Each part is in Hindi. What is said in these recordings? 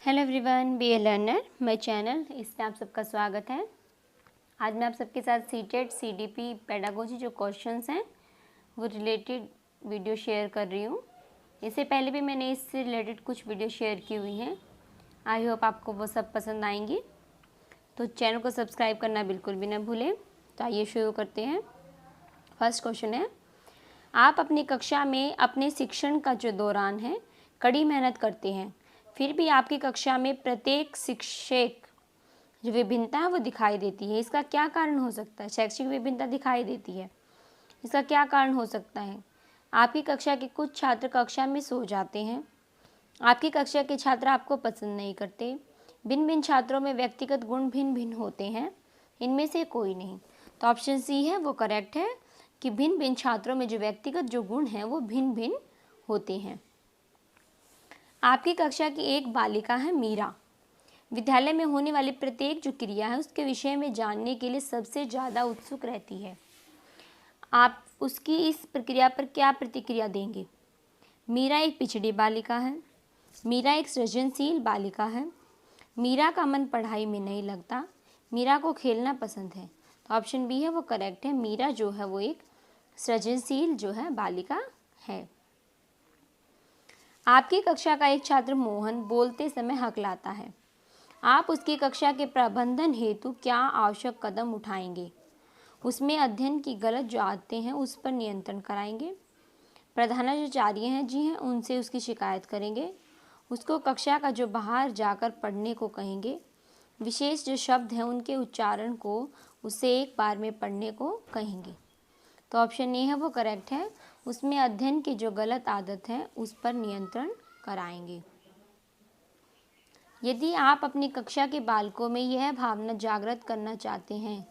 Hello everyone, be a learner my channel, इसमें आप सबका स्वागत है। आज मैं आप सबके साथ सीटेट सीडीपी पेडागोजी जो क्वेश्चंस हैं वो रिलेटेड वीडियो शेयर कर रही हूँ। इससे पहले भी मैंने इससे रिलेटेड कुछ वीडियो शेयर की हुई हैं। आई होप आपको वो सब पसंद आएंगी। तो चैनल को सब्सक्राइब करना बिल्कुल भी ना भूलें। तो आइए शुरू करते हैं। फर्स्ट क्वेश्चन है, आप अपनी कक्षा में अपने शिक्षण का जो दौरान है कड़ी मेहनत करते हैं, फिर भी आपकी कक्षा में प्रत्येक शिक्षक जो विभिन्नता है वो दिखाई देती है। इसका क्या कारण हो सकता है? शैक्षिक विभिन्नता दिखाई देती है, इसका क्या कारण हो सकता है? आपकी कक्षा के कुछ छात्र कक्षा में सो जाते हैं, आपकी कक्षा के छात्र आपको पसंद नहीं करते, भिन्न भिन्न छात्रों में व्यक्तिगत गुण भिन्न भिन्न होते हैं, इनमें से कोई नहीं। तो ऑप्शन सी है वो करेक्ट है कि भिन्न भिन्न छात्रों में जो व्यक्तिगत जो गुण हैं वो भिन्न भिन्न होते हैं। आपकी कक्षा की एक बालिका है मीरा, विद्यालय में होने वाली प्रत्येक जो क्रिया है उसके विषय में जानने के लिए सबसे ज़्यादा उत्सुक रहती है। आप उसकी इस प्रक्रिया पर क्या प्रतिक्रिया देंगे? मीरा एक पिछड़ी बालिका है, मीरा एक सृजनशील बालिका है, मीरा का मन पढ़ाई में नहीं लगता, मीरा को खेलना पसंद है। तो ऑप्शन बी है वो करेक्ट है, मीरा जो है वो एक सृजनशील जो है बालिका है। आपकी कक्षा का एक छात्र मोहन बोलते समय हकलाता है, आप उसकी कक्षा के प्रबंधन हेतु क्या आवश्यक कदम उठाएंगे? उसमें अध्ययन की गलत जो आदतें हैं उस पर नियंत्रण कराएंगे, प्रधानाचार्य हैं जी हैं उनसे उसकी शिकायत करेंगे, उसको कक्षा का जो बाहर जाकर पढ़ने को कहेंगे, विशेष जो शब्द हैं उनके उच्चारण को उसे एक बार में पढ़ने को कहेंगे। तो ऑप्शन ए है वो करेक्ट है, उसमें अध्ययन की जो गलत आदत है उस पर नियंत्रण कराएंगे। यदि आप अपनी कक्षा के बालकों में यह भावना जागृत करना चाहते हैं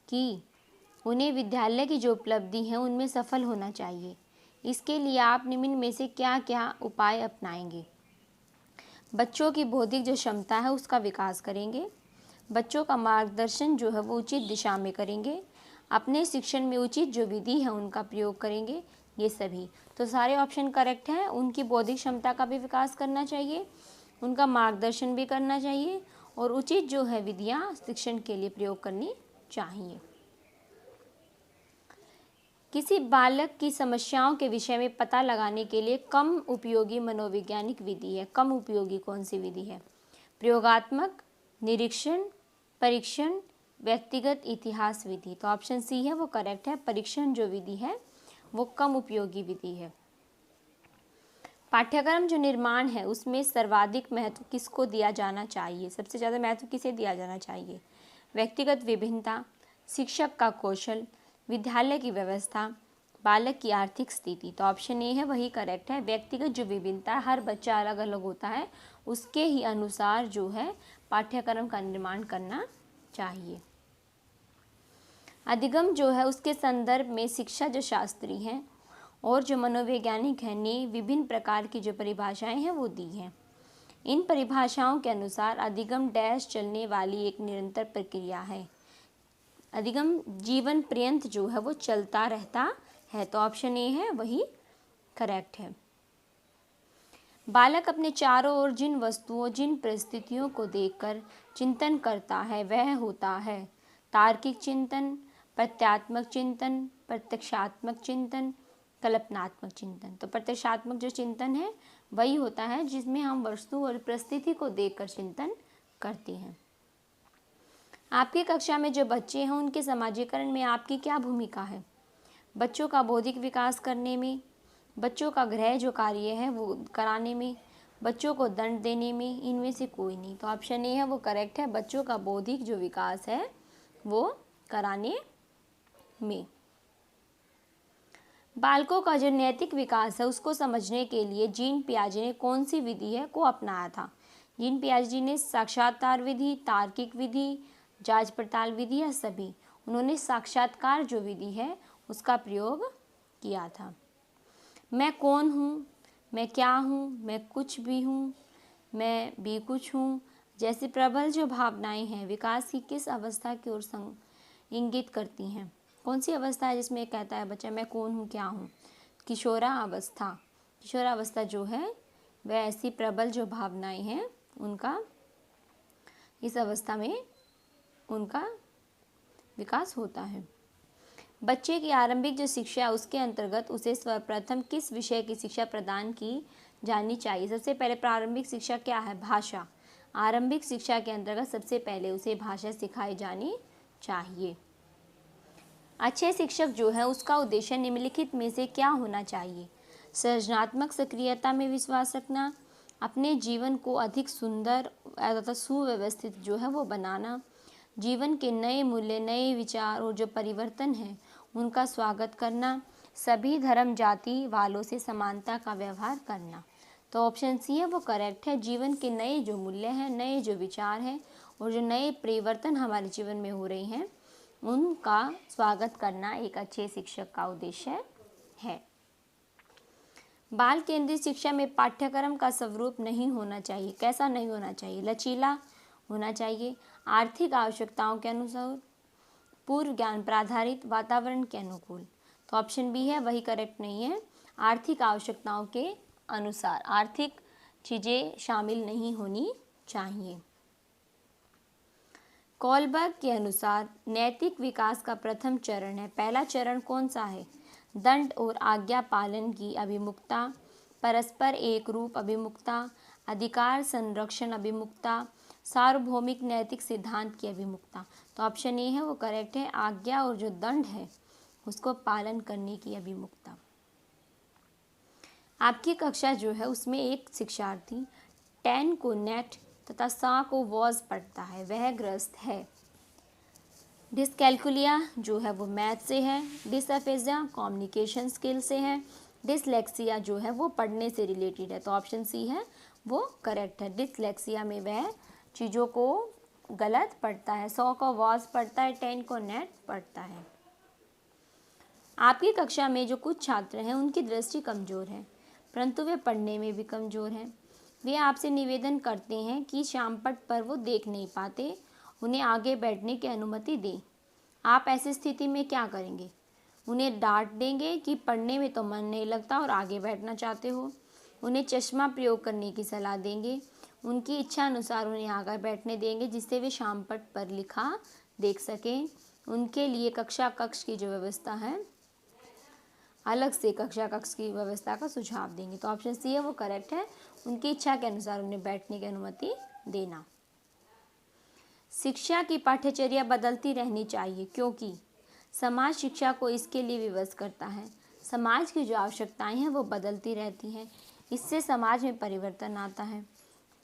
कि उन्हें विद्यालय की जो उपलब्धि है उनमें सफल होना चाहिए, इसके लिए आप निम्न में से क्या क्या उपाय अपनाएंगे? बच्चों की बौद्धिक जो क्षमता है उसका विकास करेंगे, बच्चों का मार्गदर्शन जो है वो उचित दिशा में करेंगे, अपने शिक्षण में उचित जो विधि है उनका प्रयोग करेंगे, ये सभी। तो सारे ऑप्शन करेक्ट हैं। उनकी बौद्धिक क्षमता का भी विकास करना चाहिए, उनका मार्गदर्शन भी करना चाहिए और उचित जो है विधियाँ शिक्षण के लिए प्रयोग करनी चाहिए। किसी बालक की समस्याओं के विषय में पता लगाने के लिए कम उपयोगी मनोवैज्ञानिक विधि है। कम उपयोगी कौन सी विधि है? प्रयोगात्मक, निरीक्षण, परीक्षण, व्यक्तिगत इतिहास विधि। तो ऑप्शन सी है वो करेक्ट है, परीक्षण जो विधि है वो कम उपयोगी विधि है। पाठ्यक्रम जो निर्माण है उसमें सर्वाधिक महत्व किसको दिया जाना चाहिए? सबसे ज़्यादा महत्व किसे दिया जाना चाहिए? व्यक्तिगत विभिन्नता, शिक्षक का कौशल, विद्यालय की व्यवस्था, बालक की आर्थिक स्थिति। तो ऑप्शन ए है वही करेक्ट है। व्यक्तिगत जो विभिन्नता है, हर बच्चा अलग अलग होता है, उसके ही अनुसार जो है पाठ्यक्रम का निर्माण करना चाहिए। अधिगम जो है उसके संदर्भ में शिक्षा जो शास्त्री हैं और जो मनोवैज्ञानिक हैं ने विभिन्न प्रकार की जो परिभाषाएं हैं वो दी हैं। इन परिभाषाओं के अनुसार अधिगम डैश चलने वाली एक निरंतर प्रक्रिया है। अधिगम जीवन पर्यंत जो है वो चलता रहता है। तो ऑप्शन ए है वही करेक्ट है। बालक अपने चारों ओर जिन वस्तुओं, जिन परिस्थितियों को देखकर चिंतन करता है वह होता है तार्किक चिंतन, प्रत्यात्मक चिंतन, प्रत्यक्षात्मक चिंतन, कल्पनात्मक चिंतन। तो प्रत्यक्षात्मक जो चिंतन है वही होता है जिसमें हम वस्तु और परिस्थिति को देखकर चिंतन करते हैं। आपकी कक्षा में जो बच्चे हैं उनके समाजीकरण में आपकी क्या भूमिका है? बच्चों का बौद्धिक विकास करने में, बच्चों का गृह जो कार्य है वो कराने में, बच्चों को दंड देने में, इनमें से कोई नहीं। तो ऑप्शन ए है वो करेक्ट है, बच्चों का बौद्धिक जो विकास है वो कराने में। बालकों का जो नैतिक विकास है उसको समझने के लिए जीन पियाजे ने कौन सी विधि है को अपनाया था? जीन पियाजे ने साक्षात्कार विधि, तार्किक विधि, जांच पड़ताल विधि या सभी? उन्होंने साक्षात्कार जो विधि है उसका प्रयोग किया था। मैं कौन हूँ, मैं क्या हूँ, मैं कुछ भी हूँ, मैं भी कुछ हूँ जैसी प्रबल जो भावनाएं हैं विकास की किस अवस्था की ओर इंगित करती हैं? कौन सी अवस्था है जिसमें कहता है बच्चा मैं कौन हूँ, क्या हूँ? किशोरावस्था। किशोरावस्था जो है वह ऐसी प्रबल जो भावनाएं हैं उनका इस अवस्था में उनका विकास होता है। बच्चे की आरंभिक जो शिक्षा है उसके अंतर्गत उसे सर्वप्रथम किस विषय की शिक्षा प्रदान की जानी चाहिए? सबसे पहले प्रारंभिक शिक्षा क्या है? भाषा। आरंभिक शिक्षा के अंतर्गत सबसे पहले उसे भाषा सिखाई जानी चाहिए। अच्छे शिक्षक जो है उसका उद्देश्य निम्नलिखित में से क्या होना चाहिए? सृजनात्मक सक्रियता में विश्वास रखना, अपने जीवन को अधिक सुंदर तथा सुव्यवस्थित जो है वो बनाना, जीवन के नए मूल्य, नए विचार और जो परिवर्तन है उनका स्वागत करना, सभी धर्म जाति वालों से समानता का व्यवहार करना। तो ऑप्शन सी है वो करेक्ट है। जीवन के नए जो मूल्य हैं, नए जो विचार हैं और जो नए परिवर्तन हमारे जीवन में हो रहे हैं उनका स्वागत करना एक अच्छे शिक्षक का उद्देश्य है। बाल केंद्रित शिक्षा में पाठ्यक्रम का स्वरूप नहीं होना चाहिए। कैसा नहीं होना चाहिए? लचीला होना चाहिए, आर्थिक आवश्यकताओं के अनुसार, पूर्व ज्ञान पर आधारित, वातावरण के अनुकूल। तो ऑप्शन बी है वही करेक्ट नहीं है। आर्थिक आवश्यकताओं के अनुसार, आर्थिक चीज़ें शामिल नहीं होनी चाहिए। कोलबर्ग के अनुसार नैतिक विकास का प्रथम चरण है। पहला चरण कौन सा है? दंड और आज्ञा पालन की अभिमुखता, परस्पर एक रूप अभिमुखता, अधिकार संरक्षण अभिमुखता, सार्वभौमिक नैतिक सिद्धांत की अभिमुखता। तो ऑप्शन ए है वो करेक्ट है। आज्ञा और जो दंड है उसको पालन करने की अभिमुखता। आपकी कक्षा जो है उसमें एक शिक्षार्थी 10 को नेट तथा 100 को वॉज पढ़ता है, वह ग्रस्त है। डिसकैल्कुलिया जो है वो मैथ से है, डिसअफेजिया कम्युनिकेशन स्किल से है, डिसलेक्सिया जो है वो पढ़ने से रिलेटेड है। तो ऑप्शन सी है वो करेक्ट है। डिसलेक्सिया में वह चीज़ों को गलत पढ़ता है, 100 को वॉज पढ़ता है, 10 को नेट पढ़ता है। आपकी कक्षा में जो कुछ छात्र हैं उनकी दृष्टि कमज़ोर है परंतु वे पढ़ने में भी कमज़ोर हैं। वे आपसे निवेदन करते हैं कि श्यामपट्ट पर वो देख नहीं पाते, उन्हें आगे बैठने की अनुमति दें। आप ऐसी स्थिति में क्या करेंगे? उन्हें डांट देंगे कि पढ़ने में तो मन नहीं लगता और आगे बैठना चाहते हो? उन्हें चश्मा प्रयोग करने की सलाह देंगे? उनकी इच्छा अनुसार उन्हें आगे बैठने देंगे जिससे वे श्यामपट्ट पर लिखा देख सकें? उनके लिए कक्षा कक्ष की जो व्यवस्था है, अलग से कक्षा कक्ष की व्यवस्था का सुझाव देंगे। तो ऑप्शन सी है वो करेक्ट है। उनकी इच्छा के अनुसार उन्हें बैठने की अनुमति देना। शिक्षा की पाठ्यचर्या बदलती रहनी चाहिए क्योंकि समाज शिक्षा को इसके लिए विवश करता है। समाज की जो आवश्यकताएं हैं वो बदलती रहती हैं, इससे समाज में परिवर्तन आता है।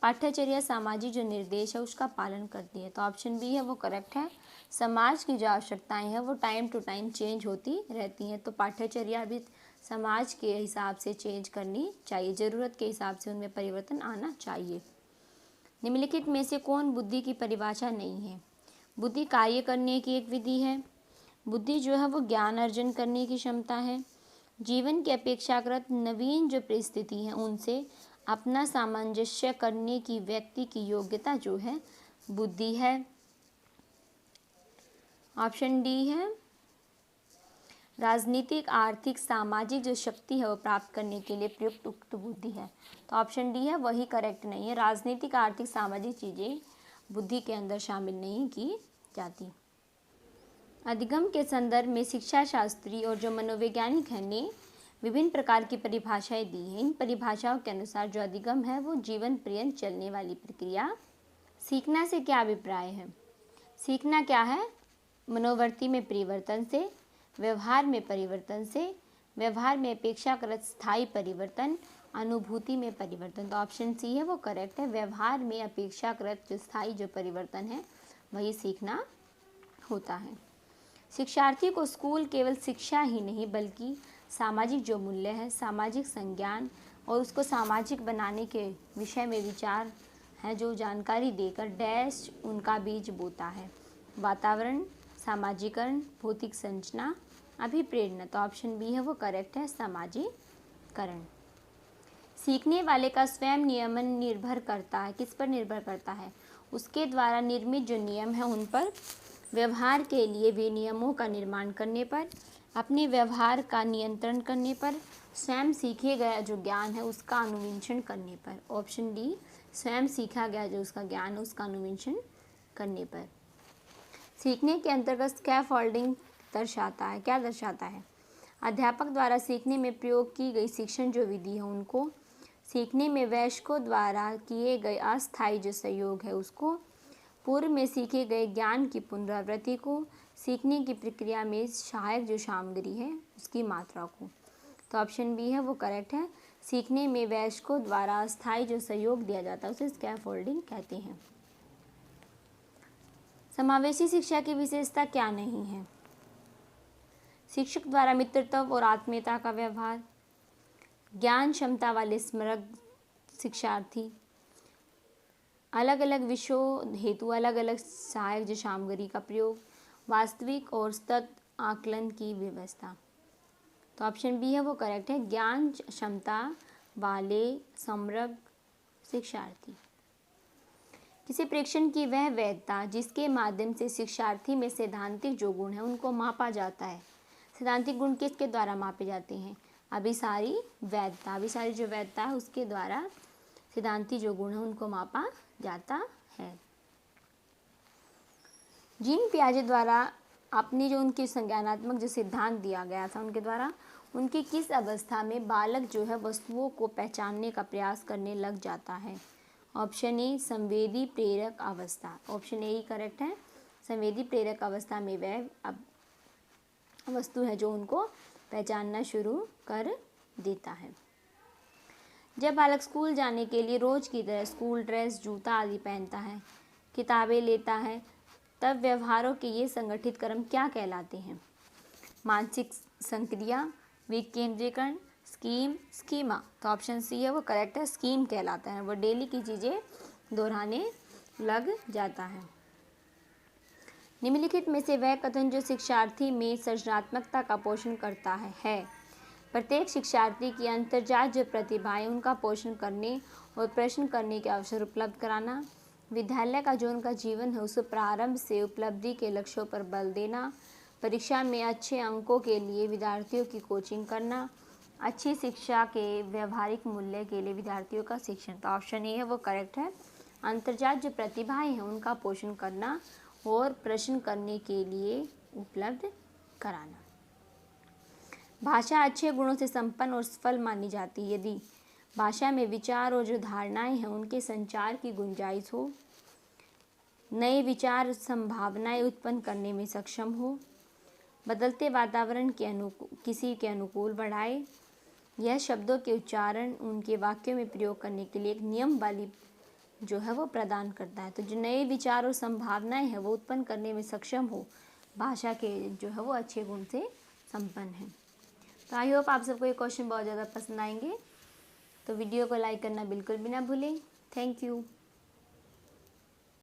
पाठ्यचर्या सामाजिक जो निर्देश है उसका पालन करती है। तो ऑप्शन बी है वो करेक्ट है। समाज की जो आवश्यकताएं हैं वो टाइम टू टाइम चेंज होती रहती हैं, तो पाठ्यचर्या भी समाज के हिसाब से चेंज करनी चाहिए, ज़रूरत के हिसाब से उनमें परिवर्तन आना चाहिए। निम्नलिखित में से कौन बुद्धि की परिभाषा नहीं है? बुद्धि कार्य करने की एक विधि है। बुद्धि जो है वो ज्ञान अर्जन करने की क्षमता है। जीवन की अपेक्षाकृत नवीन जो परिस्थिति है उनसे अपना सामंजस्य करने की व्यक्ति की योग्यता जो है बुद्धि है। ऑप्शन डी है। राजनीतिक, आर्थिक, सामाजिक जो शक्ति है वो प्राप्त करने के लिए प्रयुक्त उक्त बुद्धि है। तो ऑप्शन डी है वही करेक्ट नहीं है। राजनीतिक, आर्थिक, सामाजिक चीज़ें बुद्धि के अंदर शामिल नहीं की जाती। अधिगम के संदर्भ में शिक्षा शास्त्री और जो मनोवैज्ञानिक हैं ने विभिन्न प्रकार की परिभाषाएं दी हैं। इन परिभाषाओं के अनुसार जो अधिगम है वो जीवन पर्यंत चलने वाली प्रक्रिया। सीखना से क्या अभिप्राय है? सीखना क्या है? मनोवृत्ति में परिवर्तन से, व्यवहार में परिवर्तन से, व्यवहार में अपेक्षाकृत स्थायी परिवर्तन, अनुभूति में परिवर्तन। तो ऑप्शन सी है वो करेक्ट है। व्यवहार में अपेक्षाकृत जो स्थायी जो परिवर्तन है वही सीखना होता है। शिक्षार्थी को स्कूल केवल शिक्षा ही नहीं बल्कि सामाजिक जो मूल्य है, सामाजिक संज्ञान और उसको सामाजिक बनाने के विषय में विचार है जो जानकारी देकर डैश उनका बीज बोता है। वातावरण, सामाजिकरण, भौतिक संरचना, अभिप्रेरणा। तो ऑप्शन बी है वो करेक्ट है, सामाजिकरण। सीखने वाले का स्वयं नियमन निर्भर करता है, किस पर निर्भर करता है? उसके द्वारा निर्मित जो नियम है उन पर, व्यवहार के लिए वे नियमों का निर्माण करने पर, अपने व्यवहार का नियंत्रण करने पर, स्वयं सीखे गया जो ज्ञान है उसका अनुवेक्षण करने पर। ऑप्शन डी स्वयं सीखा गया जो उसका ज्ञान उसका अनुवेशन करने पर। सीखने के अंतर्गत स्कैफोल्डिंग दर्शाता है, क्या दर्शाता है? अध्यापक द्वारा सीखने में प्रयोग की गई शिक्षण जो विधि है उनको, सीखने में वयस्कों द्वारा किए गए अस्थायी जो सहयोग है उसको, पूर्व में सीखे गए ज्ञान की पुनरावृत्ति को, सीखने की प्रक्रिया में सहायक जो सामग्री है उसकी मात्रा को। तो ऑप्शन बी है वो करेक्ट है। सीखने में वयस्कों द्वारा अस्थायी जो सहयोग दिया जाता है उसे स्कैफोल्डिंग कहते हैं। समावेशी शिक्षा की विशेषता क्या नहीं है? शिक्षक द्वारा मित्रता और आत्मीयता का व्यवहार, ज्ञान क्षमता वाले स्मरक शिक्षार्थी, अलग अलग विषयों हेतु अलग अलग सहायक जो सामग्री का प्रयोग, वास्तविक और सतत आकलन की व्यवस्था। तो ऑप्शन बी है वो करेक्ट है, ज्ञान क्षमता वाले समग्र शिक्षार्थी। किसी प्रेक्षण की वह वैधता जिसके माध्यम से शिक्षार्थी में सैद्धांतिक जो गुण है उनको मापा जाता है। सैद्धांतिक गुण किसके द्वारा मापे जाते हैं? अभिसारी वैधता, अभिसारी जो वैधता है उसके द्वारा सिद्धांती जो गुण है उनको मापा जाता है। जीन पियाजे द्वारा अपनी जो उनकी संज्ञानात्मक जो सिद्धांत दिया गया था उनके द्वारा, उनकी किस अवस्था में बालक जो है वस्तुओं को पहचानने का प्रयास करने लग जाता है? ऑप्शन ए संवेदी प्रेरक अवस्था, ऑप्शन ए ही करेक्ट है। संवेदी प्रेरक अवस्था में वह वस्तु है जो उनको पहचानना शुरू कर देता है। जब बालक स्कूल जाने के लिए रोज की तरह स्कूल ड्रेस, जूता आदि पहनता है, किताबें लेता है, तब व्यवहारों के ये संगठित क्रम क्या कहलाते हैं? मानसिक संक्रिया, विकेंद्रीकरण, स्कीम, स्कीमा। तो ऑप्शन सी है वो करेक्ट है, स्कीम कहलाता है। वो डेली की चीज़ें दोहराने लग जाता है। निम्नलिखित में से वह कथन जो शिक्षार्थी में सृजनात्मकता का पोषण करता है। प्रत्येक शिक्षार्थी की अंतर्जात जो प्रतिभाएं उनका पोषण करने और प्रश्न करने के अवसर उपलब्ध कराना, विद्यालय का जो उनका जीवन है उसे प्रारंभ से उपलब्धि के लक्ष्यों पर बल देना, परीक्षा में अच्छे अंकों के लिए विद्यार्थियों की कोचिंग करना, अच्छी शिक्षा के व्यवहारिक मूल्य के लिए विद्यार्थियों का शिक्षण। तो ऑप्शन ए है वो करेक्ट है। अंतर्जात जो प्रतिभाएं हैं उनका पोषण करना और प्रश्न करने के लिए उपलब्ध कराना। भाषा अच्छे गुणों से संपन्न और सफल मानी जाती है यदि भाषा में विचार और जो धारणाएं हैं उनके संचार की गुंजाइश हो, नए विचार संभावनाएं उत्पन्न करने में सक्षम हो, बदलते वातावरण के किसी के अनुकूल बढ़ाए, यह शब्दों के उच्चारण उनके वाक्यों में प्रयोग करने के लिए एक नियम वाली जो है वो प्रदान करता है। तो जो नए विचार और संभावनाएं हैं वो उत्पन्न करने में सक्षम हो, भाषा के जो है वो अच्छे गुण से संपन्न है। तो आई होप आप सबको ये क्वेश्चन बहुत ज़्यादा पसंद आएंगे। तो वीडियो को लाइक करना बिल्कुल भी ना भूलें। Thank you.